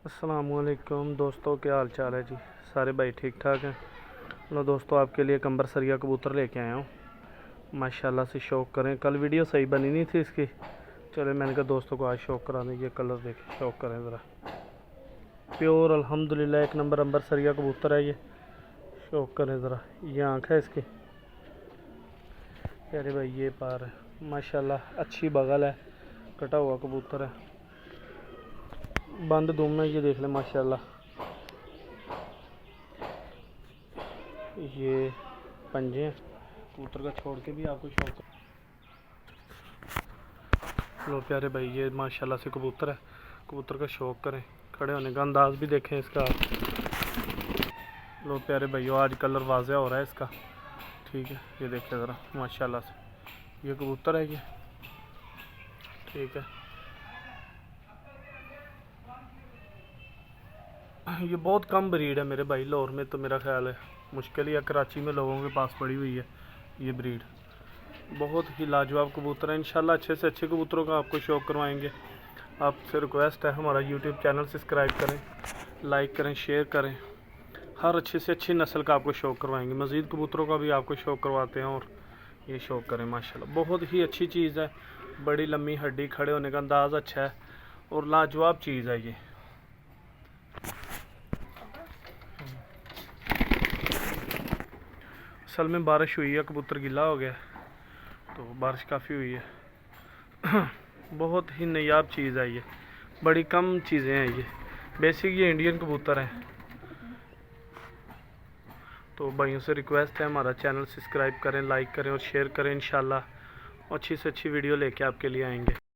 अस्सलामुअलैकुम दोस्तों, क्या हाल चाल है जी। सारे भाई ठीक ठाक हैं। लो दोस्तों, आपके लिए कंबर सरिया कबूतर लेके आया हूँ। माशाल्लाह से शौक करें। कल वीडियो सही बनी नहीं थी इसकी, चले मैंने कहा दोस्तों को आज शौक करा दें। ये कलर देखें, शौक करें ज़रा। प्योर अल्हम्दुलिल्लाह एक नंबर अंबर सरिया कबूतर है ये। शौक करें ज़रा, ये आँख है इसकी प्यारे भाई। ये पार है माशाल्लाह, अच्छी बगल है, कटा हुआ कबूतर है, बंद दुम में। ये देख लें माशाल्लाह, ये पंजे हैं कबूतर का। छोड़ के भी आपको शौक। लो प्यारे भाई, ये माशाल्लाह से कबूतर है। कबूतर का शौक करें, खड़े होने का अंदाज भी देखें इसका। लो प्यारे भाइयों, आज कलर वाज़े हो रहा है इसका, ठीक है। ये देखें ज़रा माशाल्लाह से, ये कबूतर है ये, ठीक है। ये बहुत कम ब्रीड है मेरे भाई। लाहौर में तो मेरा ख्याल है मुश्किल ही है, कराची में लोगों के पास पड़ी हुई है ये ब्रीड। बहुत ही लाजवाब कबूतर है। इंशाल्लाह अच्छे से अच्छे कबूतरों का आपको शौक करवाएंगे। आपसे रिक्वेस्ट है, हमारा यूट्यूब चैनल सब्सक्राइब करें, लाइक करें, शेयर करें। हर अच्छी से अच्छी नस्ल का आपको शौक करवाएंगे। मज़ीद कबूतरों का भी आपको शौक करवाते हैं और ये शौक करें। माशाल्लाह बहुत ही अच्छी चीज़ है। बड़ी लम्बी हड्डी, खड़े होने का अंदाज़ अच्छा है और लाजवाब चीज़ है ये। असल में बारिश हुई है, कबूतर गिला हो गया, तो बारिश काफ़ी हुई है। बहुत ही नायाब चीज़ है ये, बड़ी कम चीज़ें हैं ये। बेसिक ये इंडियन कबूतर हैं। तो भाइयों से रिक्वेस्ट है, हमारा चैनल सब्सक्राइब करें, लाइक करें और शेयर करें। इंशाल्लाह अच्छी से अच्छी वीडियो लेके आपके लिए आएंगे।